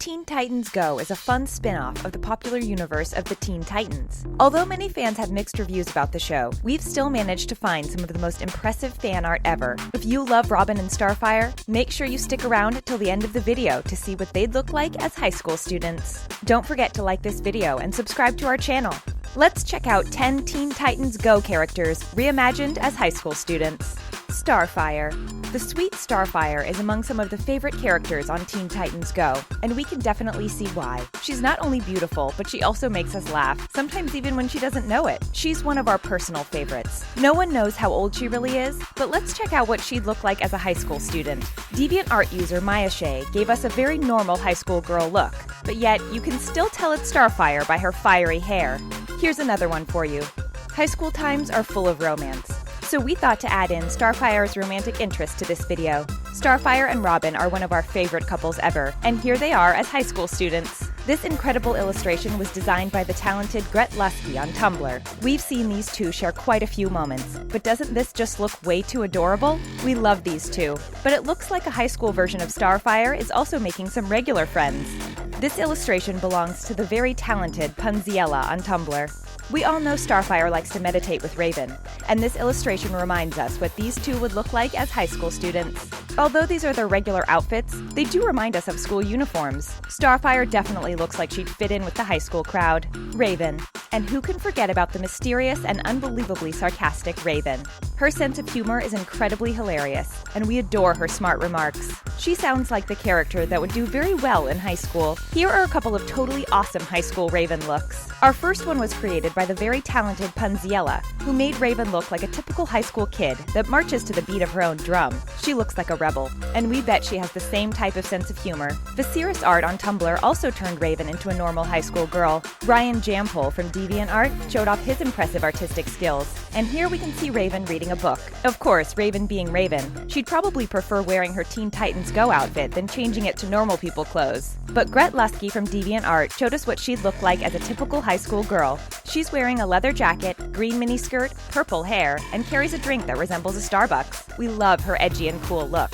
Teen Titans Go is a fun spin-off of the popular universe of the Teen Titans. Although many fans have mixed reviews about the show, we've still managed to find some of the most impressive fan art ever. If you love Robin and Starfire, make sure you stick around till the end of the video to see what they'd look like as high school students. Don't forget to like this video and subscribe to our channel. Let's check out 10 Teen Titans Go characters reimagined as high school students. Starfire. The sweet Starfire is among some of the favorite characters on Teen Titans Go, and we can definitely see why. She's not only beautiful, but she also makes us laugh, sometimes even when she doesn't know it. She's one of our personal favorites. No one knows how old she really is, but let's check out what she'd look like as a high school student. DeviantArt user Maya Shea gave us a very normal high school girl look, but yet you can still tell it's Starfire by her fiery hair. Here's another one for you. High school times are full of romance. So we thought to add in Starfire's romantic interest to this video. Starfire and Robin are one of our favorite couples ever, and here they are as high school students. This incredible illustration was designed by the talented Gret Lusky on Tumblr. We've seen these two share quite a few moments, but doesn't this just look way too adorable? We love these two, but it looks like a high school version of Starfire is also making some regular friends. This illustration belongs to the very talented Punziella on Tumblr. We all know Starfire likes to meditate with Raven, and this illustration reminds us what these two would look like as high school students. Although these are their regular outfits, they do remind us of school uniforms. Starfire definitely looks like she'd fit in with the high school crowd. Raven. And who can forget about the mysterious and unbelievably sarcastic Raven? Her sense of humor is incredibly hilarious, and we adore her smart remarks. She sounds like the character that would do very well in high school. Here are a couple of totally awesome high school Raven looks. Our first one was created by the very talented Punziella, who made Raven look like a typical high school kid that marches to the beat of her own drum. She looks like a rebel, and we bet she has the same type of sense of humor. Viserys Art on Tumblr also turned Raven into a normal high school girl. Ryan Jampole from DeviantArt showed off his impressive artistic skills, and here we can see Raven reading a book. Of course, Raven being Raven, she'd probably prefer wearing her Teen Titans Go outfit than changing it to normal people clothes. But Gret Lusky from DeviantArt showed us what she'd look like as a typical high school girl. She's wearing a leather jacket, green miniskirt, purple hair, and carries a drink that resembles a Starbucks. We love her edgy and cool look.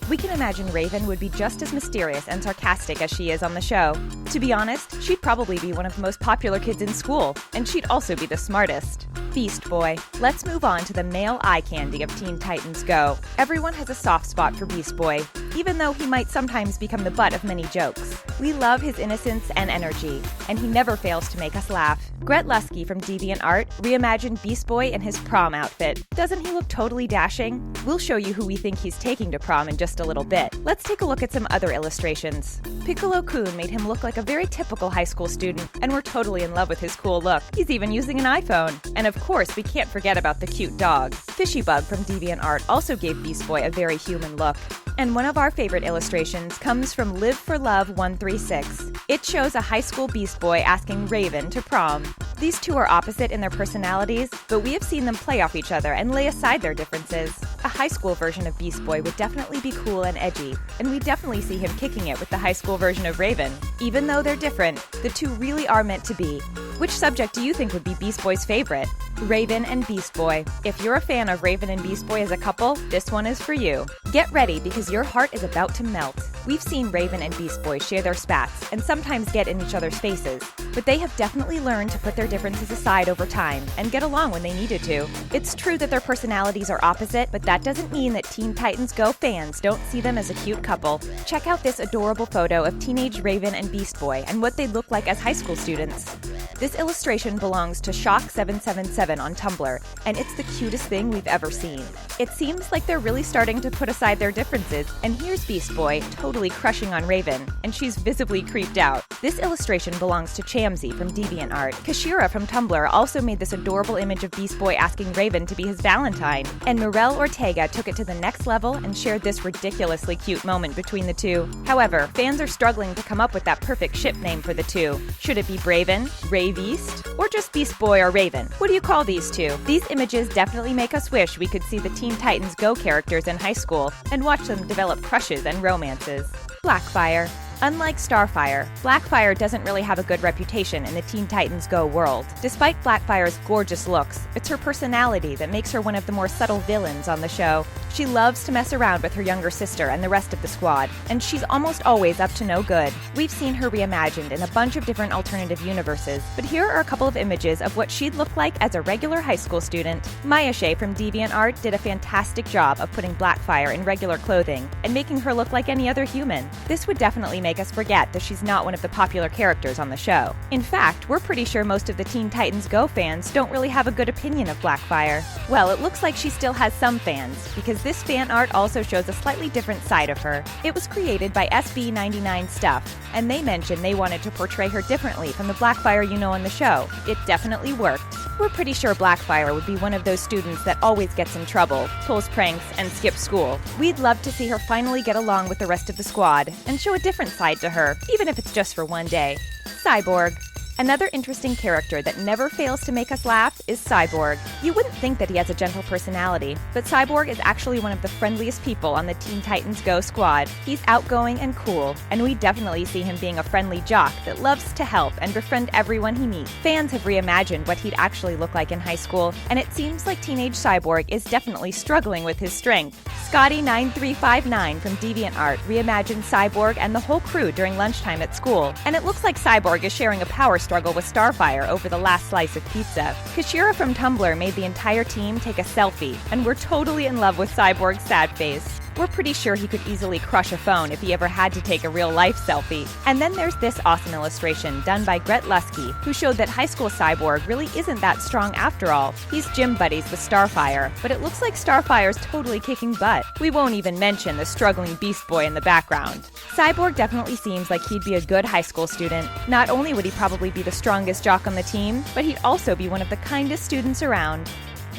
We can imagine Raven would be just as mysterious and sarcastic as she is on the show. To be honest, she'd probably be one of the most popular kids in school, and she'd also be the smartest. Beast Boy. Let's move on to the male eye candy of Teen Titans Go. Everyone has a soft spot for Beast Boy, even though he might sometimes become the butt of many jokes. We love his innocence and energy, and he never fails to make us laugh. Gret Lusky from DeviantArt reimagined Beast Boy in his prom outfit. Doesn't he look totally dashing? We'll show you who we think he's taking to prom in just a little bit. Let's take a look at some other illustrations. Piccolo-kun made him look like a very typical high school student, and we're totally in love with his cool look. He's even using an iPhone. And of course, we can't forget about the cute dog. Fishybug from DeviantArt also gave Beast Boy a very human look. And one of our favorite illustrations comes from Live for Love 136. It shows a high school Beast Boy asking Raven to prom. These two are opposite in their personalities, but we have seen them play off each other and lay aside their differences. A high school version of Beast Boy would definitely be cool and edgy, and we definitely see him kicking it with the high school version of Raven. Even though they're different, the two really are meant to be. Which subject do you think would be Beast Boy's favorite? Raven and Beast Boy. If you're a fan of Raven and Beast Boy as a couple, this one is for you. Get ready because your heart is about to melt. We've seen Raven and Beast Boy share their spats and sometimes get in each other's faces, but they have definitely learned to put their differences aside over time and get along when they needed to. It's true that their personalities are opposite, but that doesn't mean that Teen Titans Go fans don't see them as a cute couple. Check out this adorable photo of teenage Raven and Beast Boy and what they'd look like as high school students. This illustration belongs to Shock777 on Tumblr, and it's the cutest thing we've ever seen. It seems like they're really starting to put aside their differences, and here's Beast Boy totally crushing on Raven, and she's visibly creeped out. This illustration belongs to Chamsy from DeviantArt. Kashira from Tumblr also made this adorable image of Beast Boy asking Raven to be his Valentine, and Morel Ortega took it to the next level and shared this ridiculously cute moment between the two. However, fans are struggling to come up with that perfect ship name for the two. Should it be Braven, Beast, or just Beast Boy or Raven? What do you call these two? These images definitely make us wish we could see the Teen Titans Go characters in high school and watch them develop crushes and romances. Blackfire. Unlike Starfire, Blackfire doesn't really have a good reputation in the Teen Titans Go world. Despite Blackfire's gorgeous looks, it's her personality that makes her one of the more subtle villains on the show. She loves to mess around with her younger sister and the rest of the squad, and she's almost always up to no good. We've seen her reimagined in a bunch of different alternative universes, but here are a couple of images of what she'd look like as a regular high school student. Maya Shea from DeviantArt did a fantastic job of putting Blackfire in regular clothing and making her look like any other human. This would definitely make us forget that she's not one of the popular characters on the show. In fact, we're pretty sure most of the Teen Titans Go fans don't really have a good opinion of Blackfire. Well, it looks like she still has some fans, because this fan art also shows a slightly different side of her. It was created by SB99 Stuff, and they mentioned they wanted to portray her differently from the Blackfire you know on the show. It definitely worked. We're pretty sure Blackfire would be one of those students that always gets in trouble, pulls pranks, and skips school. We'd love to see her finally get along with the rest of the squad and show a different side to her, even if it's just for one day. Cyborg. Another interesting character that never fails to make us laugh is Cyborg. You wouldn't think that he has a gentle personality, but Cyborg is actually one of the friendliest people on the Teen Titans Go squad. He's outgoing and cool, and we definitely see him being a friendly jock that loves to help and befriend everyone he meets. Fans have reimagined what he'd actually look like in high school, and it seems like teenage Cyborg is definitely struggling with his strength. Scotty9359 from DeviantArt reimagined Cyborg and the whole crew during lunchtime at school, and it looks like Cyborg is sharing a power struggle with Starfire over the last slice of pizza. Kashira from Tumblr made the entire team take a selfie, and we're totally in love with Cyborg's sad face. We're pretty sure he could easily crush a phone if he ever had to take a real-life selfie. And then there's this awesome illustration done by Gret Lusky, who showed that high school Cyborg really isn't that strong after all. He's gym buddies with Starfire, but it looks like Starfire's totally kicking butt. We won't even mention the struggling Beast Boy in the background. Cyborg definitely seems like he'd be a good high school student. Not only would he probably be the strongest jock on the team, but he'd also be one of the kindest students around.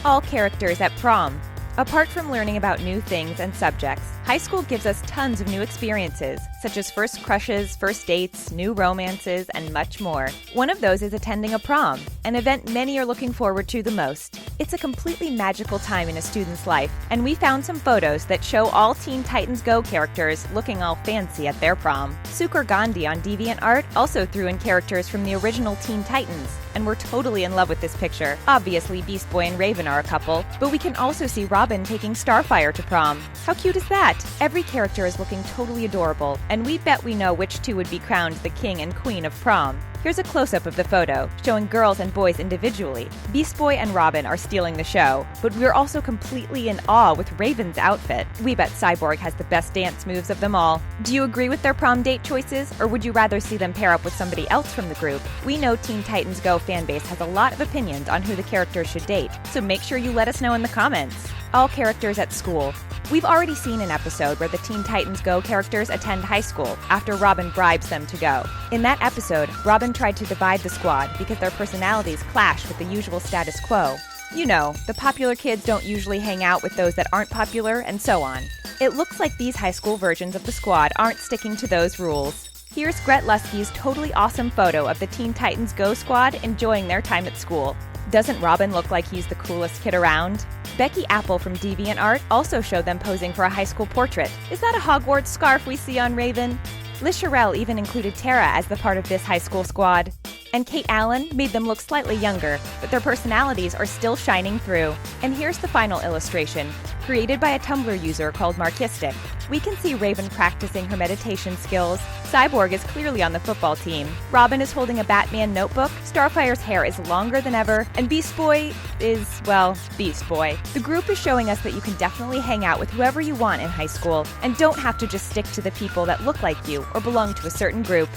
All characters at prom. Apart from learning about new things and subjects, high school gives us tons of new experiences, such as first crushes, first dates, new romances, and much more. One of those is attending a prom, an event many are looking forward to the most. It's a completely magical time in a student's life, and we found some photos that show all Teen Titans Go characters looking all fancy at their prom. Sukar Gandhi on DeviantArt also threw in characters from the original Teen Titans, and we're totally in love with this picture. Obviously, Beast Boy and Raven are a couple, but we can also see Robin taking Starfire to prom. How cute is that? Every character is looking totally adorable, and we bet we know which two would be crowned the king and queen of prom. Here's a close-up of the photo, showing girls and boys individually. Beast Boy and Robin are stealing the show, but we're also completely in awe with Raven's outfit. We bet Cyborg has the best dance moves of them all. Do you agree with their prom date choices, or would you rather see them pair up with somebody else from the group? We know Teen Titans Go fanbase has a lot of opinions on who the characters should date, so make sure you let us know in the comments. All characters at school. We've already seen an episode where the Teen Titans Go characters attend high school after Robin bribes them to go. In that episode, Robin tried to divide the squad because their personalities clashed with the usual status quo. You know, the popular kids don't usually hang out with those that aren't popular, and so on. It looks like these high school versions of the squad aren't sticking to those rules. Here's Gret Lusky's totally awesome photo of the Teen Titans Go squad enjoying their time at school. Doesn't Robin look like he's the coolest kid around? Becky Apple from DeviantArt also showed them posing for a high school portrait. Is that a Hogwarts scarf we see on Raven? Liz Sherrill even included Tara as the part of this high school squad. And Kate Allen made them look slightly younger, but their personalities are still shining through. And here's the final illustration, created by a Tumblr user called Markistic. We can see Raven practicing her meditation skills. Cyborg is clearly on the football team. Robin is holding a Batman notebook. Starfire's hair is longer than ever. And Beast Boy is, well, Beast Boy. The group is showing us that you can definitely hang out with whoever you want in high school and don't have to just stick to the people that look like you or belong to a certain group.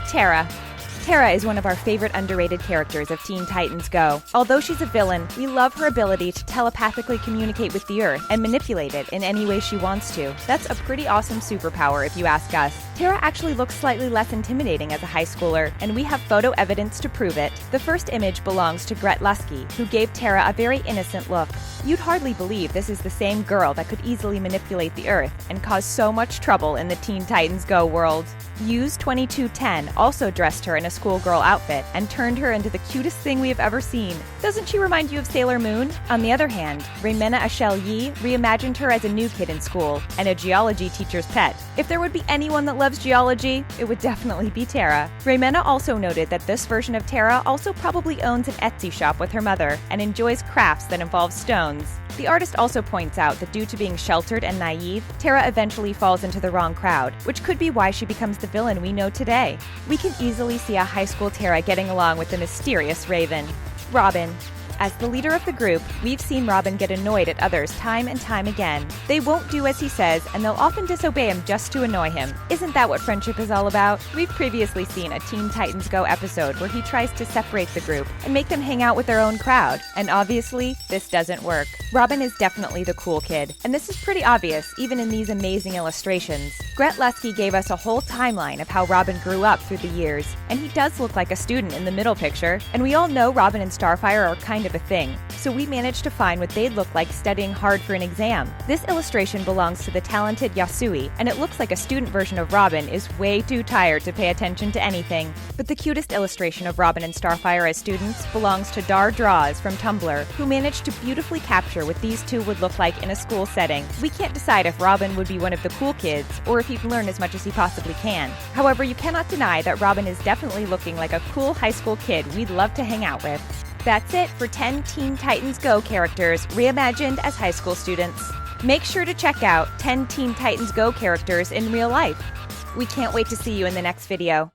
Tara. Tara is one of our favorite underrated characters of Teen Titans Go. Although she's a villain, we love her ability to telepathically communicate with the Earth and manipulate it in any way she wants to. That's a pretty awesome superpower if you ask us. Tara actually looks slightly less intimidating as a high schooler, and we have photo evidence to prove it. The first image belongs to Gret Lusky, who gave Tara a very innocent look. You'd hardly believe this is the same girl that could easily manipulate the Earth and cause so much trouble in the Teen Titans Go world. Use2210 also dressed her in a a schoolgirl outfit and turned her into the cutest thing we have ever seen. Doesn't she remind you of Sailor Moon? On the other hand, Reimena Ashel Yi reimagined her as a new kid in school and a geology teacher's pet. If there would be anyone that loves geology, it would definitely be Tara. Reimena also noted that this version of Tara also probably owns an Etsy shop with her mother and enjoys crafts that involve stones. The artist also points out that due to being sheltered and naive, Tara eventually falls into the wrong crowd, which could be why she becomes the villain we know today. We can easily see a high school Tara getting along with the mysterious Raven. Robin. As the leader of the group, we've seen Robin get annoyed at others time and time again. They won't do as he says, and they'll often disobey him just to annoy him. Isn't that what friendship is all about? We've previously seen a Teen Titans Go episode where he tries to separate the group and make them hang out with their own crowd, and obviously, this doesn't work. Robin is definitely the cool kid, and this is pretty obvious even in these amazing illustrations. Gret Lusky gave us a whole timeline of how Robin grew up through the years, and he does look like a student in the middle picture, and we all know Robin and Starfire are kind of a thing, so we managed to find what they'd look like studying hard for an exam. This illustration belongs to the talented Yasui, and it looks like a student version of Robin is way too tired to pay attention to anything. But the cutest illustration of Robin and Starfire as students belongs to Dar Draws from Tumblr, who managed to beautifully capture what these two would look like in a school setting. We can't decide if Robin would be one of the cool kids, or if he'd learn as much as he possibly can. However, you cannot deny that Robin is definitely looking like a cool high school kid we'd love to hang out with. That's it for 10 Teen Titans Go characters reimagined as high school students. Make sure to check out 10 Teen Titans Go characters in real life. We can't wait to see you in the next video.